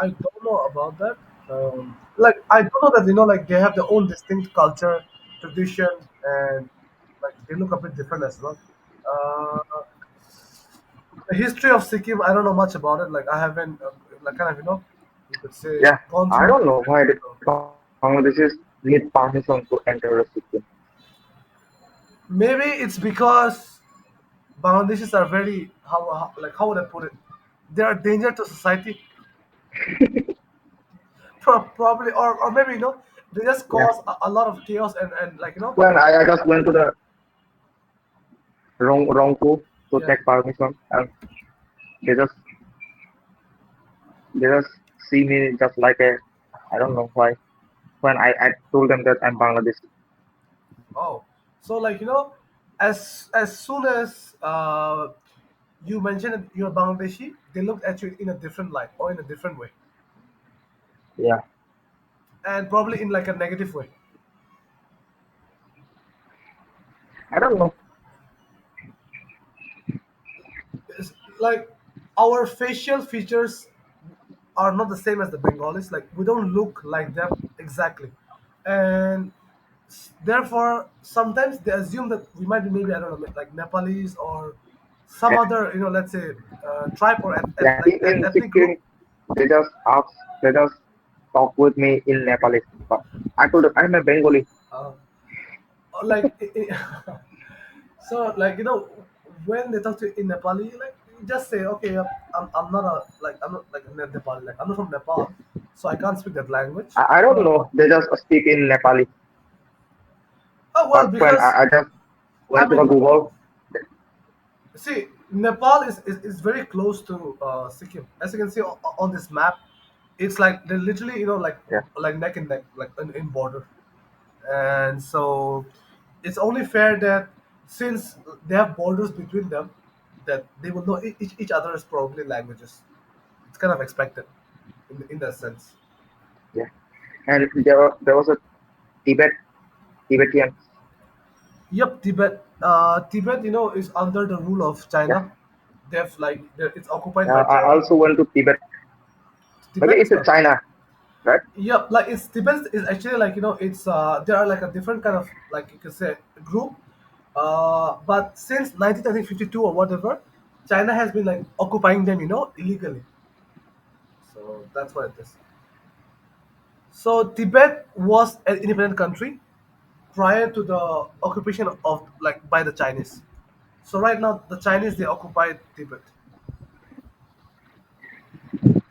I don't know about that. Like I don't know that like they have their own distinct culture, tradition, and like they look a bit different as well. Uh, the history of Sikkim, I don't know much about it. Like I haven't like kind of you could say Yeah, gone I through don't know it. why the So Bangladeshis need permission to enter a Sikkim. maybe it's because Bangladeshis are very like how would I put it? They are a danger to society. Probably, or maybe they just Yeah. cause a lot of chaos and like When I just went to the wrong to yeah. take permission, and they just they just see me just like a, I don't know why. When I told them that I'm Bangladeshi. Oh, so like as soon as you mentioned that you're Bangladeshi, they looked at you in a different light or in a different way, Yeah, and probably in like a negative way. I don't know. It's like our facial features are not the same as the Bengalis. Like we don't look like them exactly, and therefore sometimes they assume that we might be maybe I don't know like Nepalese or some Yeah, other let's say tribe or yeah. In ethnic Sikkim, group. they just ask, they just talk with me in Nepalese. But I told them I'm a Bengali. Uh, like so like when they talk to you in Nepali, like you just say okay, I'm not a like I'm not like a Nepali, like I'm not from Nepal, so I can't speak that language. I don't know. They just speak in Nepali. Oh well, But when because I just I went to the mean, Google, see, Nepal is very close to Sikkim. As you can see on this map, it's like they're literally yeah, like neck and neck, like in border. And so it's only fair that since they have borders between them, that they will know each other's probably languages. It's kind of expected in that sense. yeah. And there was a Tibet Tibetan. Yep, Tibet, is under the rule of Yeah, China. It's occupied yeah. by I China. also went to Tibet. Maybe Tibet it's as a well. China, right? Yep, like it's Tibet is actually like it's there are like a different kind of like you could say group, but since 1952 or whatever, China has been like occupying them illegally. So that's what it is. So Tibet was an independent country prior to the occupation of like by the Chinese. So right now the Chinese they occupied Tibet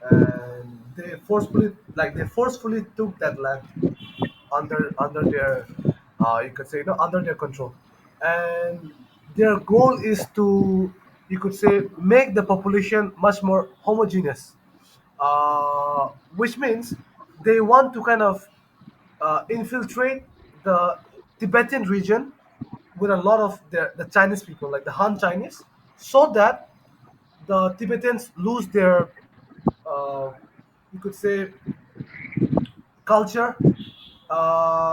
and they forcefully took that land under their you could say under their control, and their goal is to you could say make the population much more homogeneous, which means they want to kind of infiltrate the Tibetan region with a lot of the Chinese people like the Han Chinese, so that the Tibetans lose their you could say culture,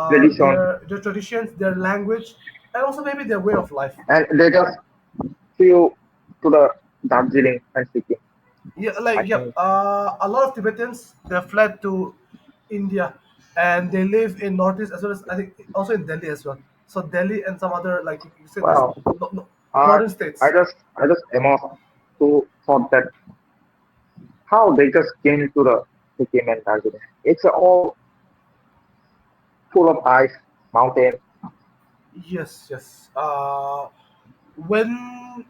Tradition, their traditions, their language, and also maybe their way of life. and they just flew to the Darjeeling and Sikkim. Yeah, I like yep. think. A lot of Tibetans they fled to India, and they live in northeast as well as I think also in Delhi as well. So Delhi and some other like you said this Wow. I northern I states. just I just amazed to thought that how they just came to the Sikkim and Darjeeling. It's all full of ice, mountain. Yes, yes. When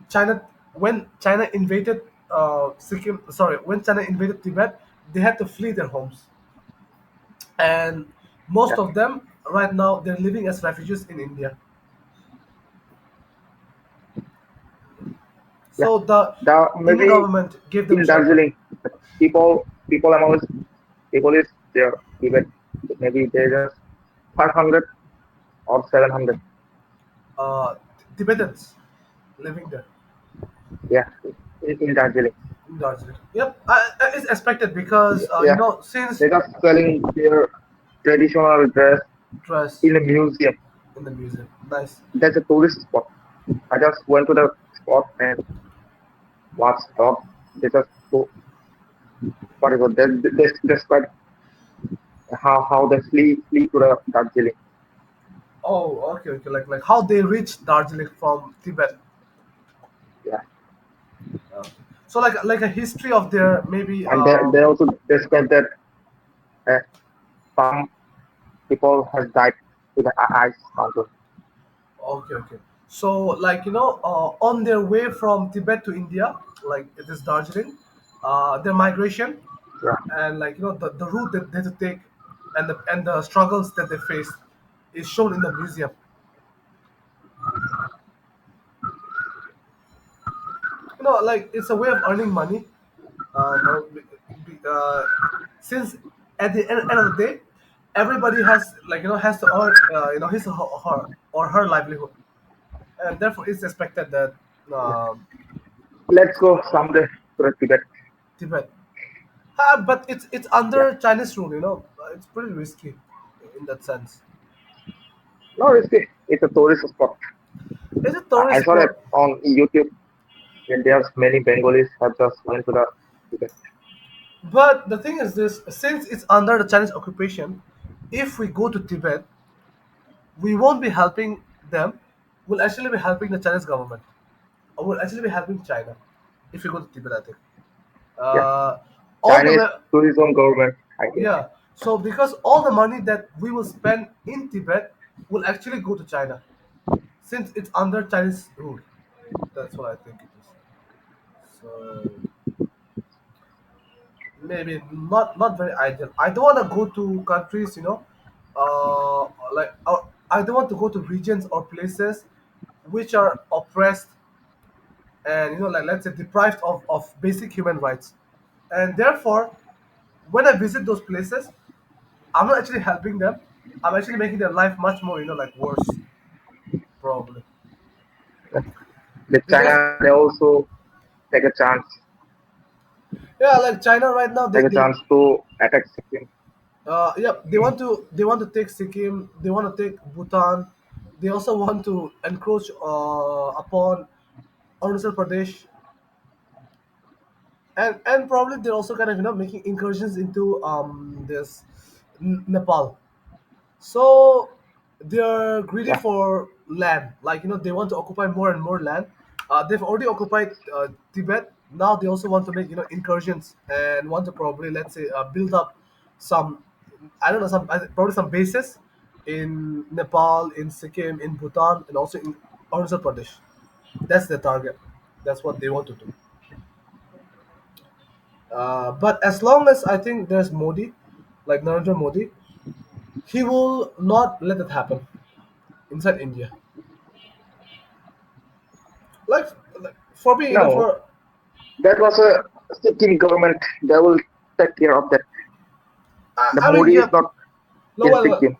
China when China invaded Sikkim, sorry, when China invaded Tibet, they had to flee their homes, and most Yeah, of them right now they're living as refugees in India. yeah. So the The Indian maybe government gave them in shelter. Darjeeling, the people among us, people is there even maybe they just 500 or 700. Tibetans living there Yeah, in Darjeeling. in Darjeeling. Yep, it's expected because Yeah, since they just selling their traditional dress dress in a museum. in the museum. Nice. That's a tourist spot. I just went to the spot and watched dog. They just go what is it? They describe how they flee to the Darjeeling. Oh, okay, okay. Like how they reached Darjeeling from Tibet. Yeah, Okay. So like a history of their maybe. and they also describe that uh, some people has died to the ice mountain. Okay, okay. So like on their way from Tibet to India, like it is Darjeeling, their migration Yeah, and the route that they had to take and the struggles that they faced is shown in the museum. Like it's a way of earning money. No, since at the end of the day, everybody has has to earn his or her livelihood, and therefore it's expected that yeah. um, Let's go someday to the Tibet. Tibet. But it's Yeah, under Chinese rule. It's pretty risky in that sense. no, it's a tourist spot. It's a I tourist saw that spot, on YouTube. And there's many Bengalis have just went to the Tibet. but the thing is this: since it's under the Chinese occupation, if we go to Tibet, we won't be helping them. We'll actually be helping the Chinese government. Or we'll actually be helping China if we go to Tibet. I think. Yeah, Uh, all the Chinese way, tourism government, I think. yeah. So because all the money that we will spend in Tibet will actually go to China, since it's under Chinese rule. That's what I think it is. So maybe not very ideal. I don't want to go to countries, I don't want to go to regions or places which are oppressed and like let's say deprived of basic human rights. And therefore, when I visit those places, I'm not actually helping them. I'm actually making their life much more, like worse, probably. The Because China, they also take a chance, yeah, like China right now, take a chance to attack Sikkim. yeah, they want to take Sikkim, they want to take Bhutan, they also want to encroach upon Arunachal Pradesh, and probably they're also kind of making incursions into this Nepal. So they're greedy Yeah, for land. Like they want to occupy more and more land. They've already occupied Tibet. Now they also want to make incursions and want to probably let's say build up some I don't know probably some bases in Nepal, in Sikkim, in Bhutan, and also in Arunachal Pradesh. That's the target. That's what they want to do. But as long as I think there's Modi, like Narendra Modi, he will not let it happen inside India. Like, like for me, no, for that was a Sikkim government. They will take care of that. The I mean, Modi is yeah, not no, in well, Sikkim.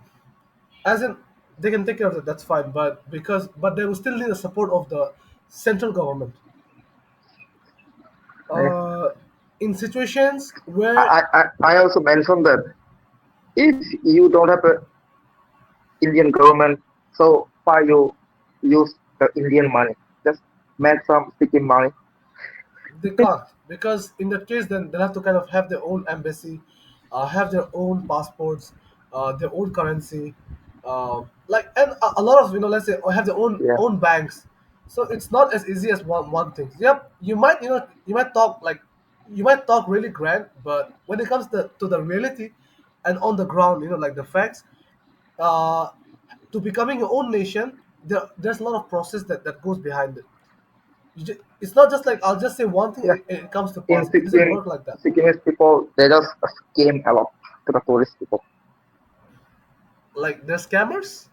as in they can take care of it. That's fine, but they will still need the support of the central government. Yeah. Uh, in situations where I also mentioned that if you don't have a Indian government, so why you use the Indian money? Just make some Sikkim money. they can't, because in that case, then they'll have to kind of have their own embassy, have their own passports, their own currency, and a lot of let's say, or have their Yeah, own banks. So it's not as easy as one thing. Yep, you might talk really grand, but when it comes to the reality, and on the ground, like the facts, uh, to becoming your own nation, there's a lot of process that goes behind it. It's not just like I'll just say one thing yeah. and it comes to In pass. It doesn't Sikkim, work like that. Sikkimese people they just scam a lot to the tourist people. Like they're scammers,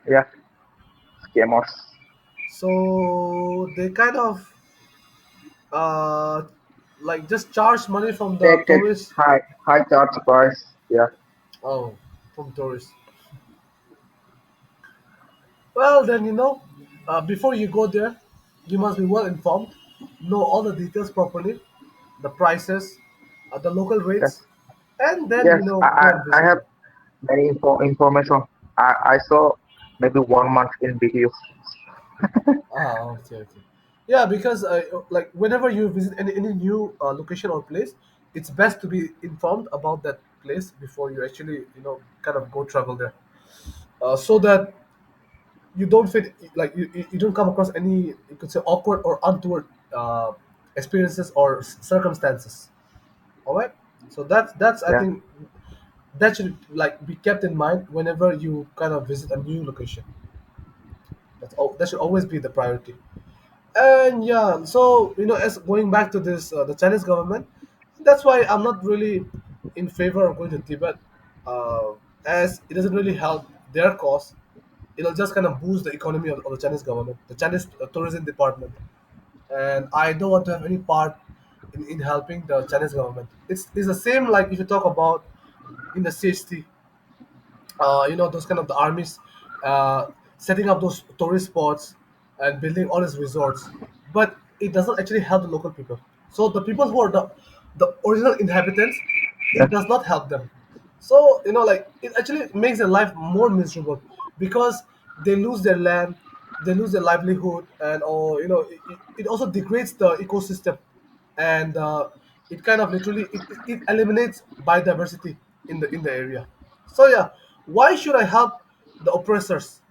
Yeah, scammers. so they kind of uh like just charge money from the Take tourists. high charge price. Yeah, Oh, from tourists. Well, then before you go there, you must be well informed, know all the details properly, the prices, the local yes, rates, and then yes. go and I visit have it. many information. I saw maybe 1 month in videos. Ah, okay, okay. Yeah, because like whenever you visit any new location or place, it's best to be informed about that place before you actually kind of go travel there, so that you don't fit like you don't come across any, you could say, awkward or untoward experiences or circumstances. All right, so that's I Yeah, think that should like be kept in mind whenever you kind of visit a new location. That should always be the priority. And yeah, so as going back to this, the Chinese government, that's why I'm not really in favor of going to Tibet, uh, as it doesn't really help their cause. It'll just kind of boost the economy of the Chinese government, the Chinese tourism department, and I don't want to have any part in helping the Chinese government. It's the same like if you talk about in the CHT, those kind of the armies uh, setting up those tourist spots and building all these resorts, but it doesn't actually help the local people. So the people who are the original inhabitants, yeah, it does not help them. So like it actually makes their life more miserable because they lose their land, they lose their livelihood, and or it also degrades the ecosystem, and it kind of literally it eliminates biodiversity in the area. So yeah, why should I help the oppressors?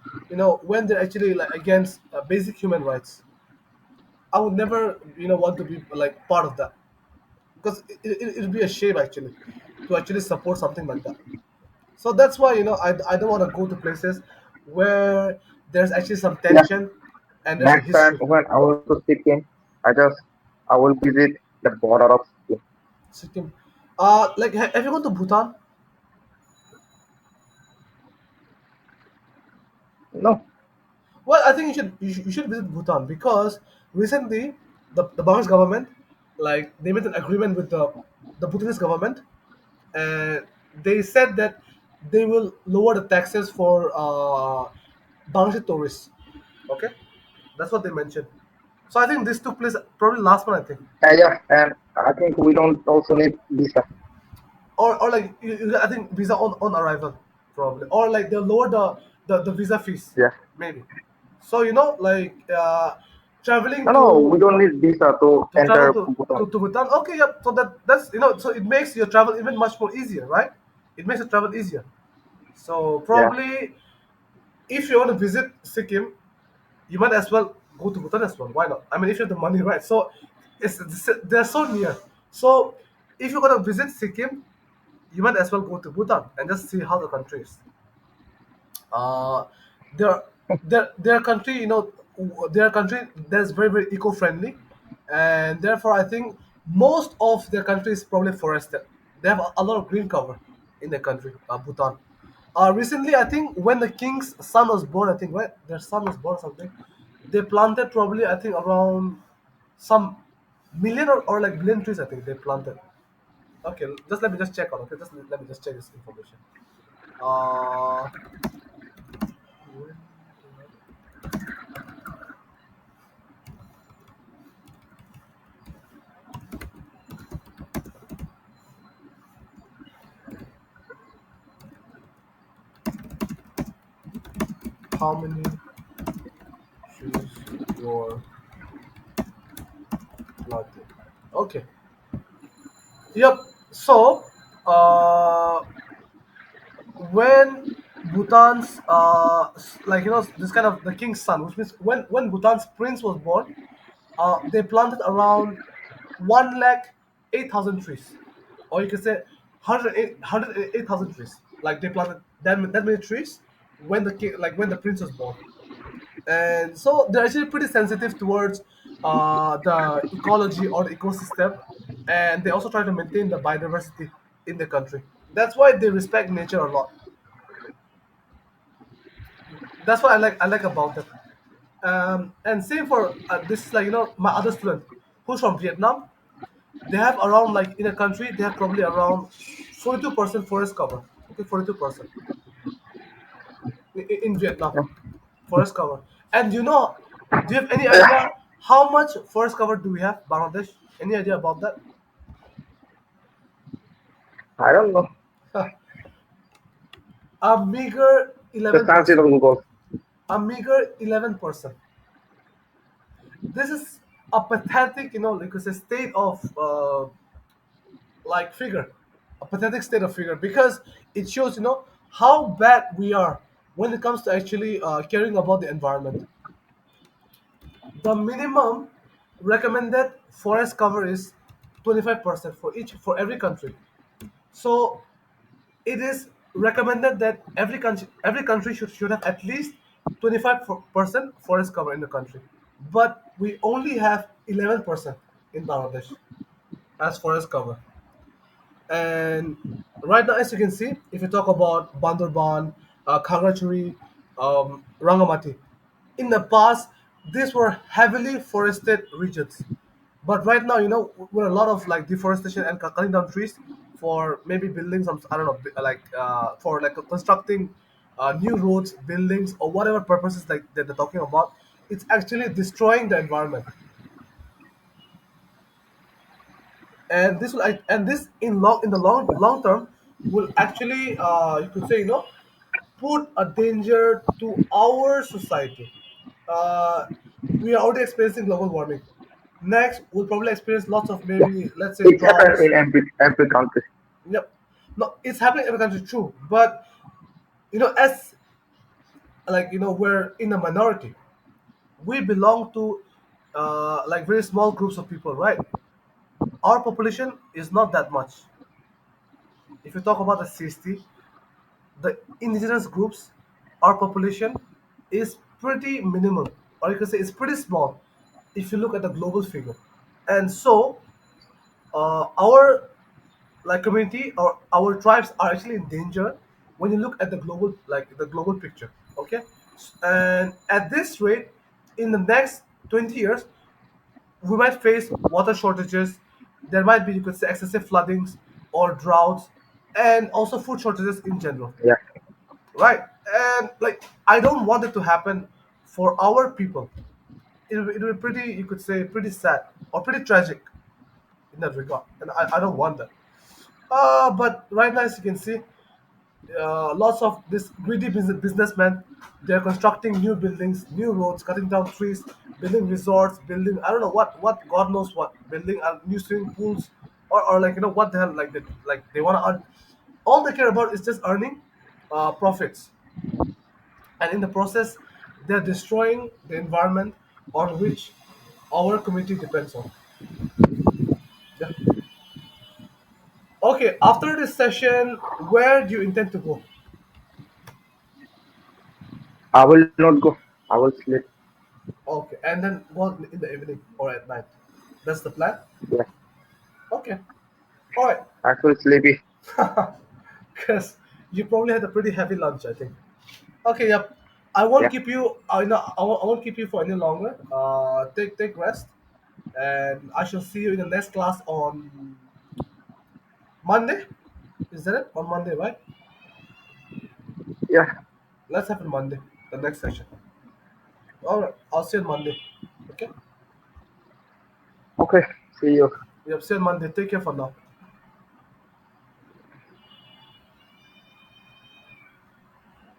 When they're actually like against basic human rights. I would never want to be like part of that, because it'd be a shame actually to actually support something like that. So that's why I don't want to go to places where there's actually some yeah. tension and there's a Next time history. when I will to Sikkim, I will visit the border of Sikkim. Sikkim. Like have you gone to Bhutan? No, Well, I think you should visit Bhutan, because recently the Bangladesh government, like, they made an agreement with the Bhutanese government, and they said that they will lower the taxes for Bangladeshi tourists. Okay, that's what they mentioned. So I think this took place probably last month, I think, yeah, and I think we don't also need visa. or like I think visa on arrival, probably, or like they'll lower the visa fees, Yeah, maybe. So like traveling no, no, we don't need visa to to travel enter to, Bhutan. to Bhutan. Okay, yep. So so it makes your travel even much more easier, right? It makes your travel easier. So Yeah, probably if you want to visit Sikkim, you might as well go to Bhutan as well. Why not? I mean, if you have the money, right? So they're so near. So if you're gonna visit Sikkim, you might as well go to Bhutan and just see how the country is. uh, their their country, their country that's very very eco-friendly, and therefore I think most of their country is probably forested. They have a lot of green cover in their country, Bhutan. Recently, I think when the king's son was born, I think, right, their son was born or something, they planted probably, I think, around some million or like billion trees, I think they planted. Okay, just let me just check on. Okay, just let me just check this information. uh how many trees were planted? Okay. Yep. So, when Bhutan's like this kind of the king's son, which means when Bhutan's prince was born, they planted around 108,000 trees, or you can say 108,000 trees. Like they planted that many trees when the king, like when the prince was born. And so they're actually pretty sensitive towards the ecology or the ecosystem, and they also try to maintain the biodiversity in the country. That's why they respect nature a lot. That's what I like about them. And same for this is like my other student who's from Vietnam. They have around, like, in a country they have probably around 42% forest cover. Okay, 42% in Vietnam, yeah. forest cover. And do you have any idea how much forest cover do we have, Bangladesh? Any idea about that? I don't know. A meager The chance it 11%. on Google. A meager 11%. This is a pathetic, like I say, state of like figure, a pathetic state of figure, because it shows, how bad we are when it comes to actually caring about the environment. The minimum recommended forest cover is 25% for every country. So it is recommended that every country should have at least 25% forest cover in the country. But we only have 11% in Bangladesh as forest cover. And right now, as you can see, if you talk about Bandarban, Khagrachuri, Rangamati, in the past, these were heavily forested regions. But right now, with a lot of like deforestation and cutting down trees for maybe building some, I don't know, like for like constructing new roads, buildings, or whatever purposes like that they're talking about, it's actually destroying the environment. And this in the long term will actually, you could say, put a danger to our society. uh, we are already experiencing global warming. Next, we'll probably experience lots of, Yeah, maybe, let's say, it's happened droughts. in every country. Yep. No, it's happening in every country, true, but as like, we're in a minority. We belong to like very small groups of people, right? Our population is not that much. If you talk about the 60, the indigenous groups, our population is pretty minimal, or you can say it's pretty small if you look at the global figure. And so, our like community or our tribes are actually in danger when you look at the global picture. Okay, and at this rate, in the next 20 years, we might face water shortages. There might be, you could say, excessive floodings or droughts, and also food shortages in general. Yeah, Right. And like, I don't want it to happen for our people. It'll be pretty, you could say, pretty sad or pretty tragic in that regard. And I don't want that. But right now, as you can see, lots of this greedy businessmen, they're constructing new buildings, new roads, cutting down trees, building resorts, building, I don't know what God knows what, building new swimming pools, or like, what the hell, like they want to earn. All they care about is just earning profits, and in the process, they're destroying the environment on which our community depends on. Yeah. Okay, after this session, where do you intend to go? I will not go. I will sleep. Okay, and then go in the evening or at night. That's the plan. Yeah, Okay, all right. I feel sleepy. Because you probably had a pretty heavy lunch, I think. Okay, yep. I Yeah, won't keep you. I won't keep you for any longer. Take rest, and I shall see you in the next class on Monday. Is that it? On Monday, right? yeah. Let's have it Monday, the next session. All right. I'll see you on Monday. Okay. Okay, see you. Yep. See you on Monday. Take care for now.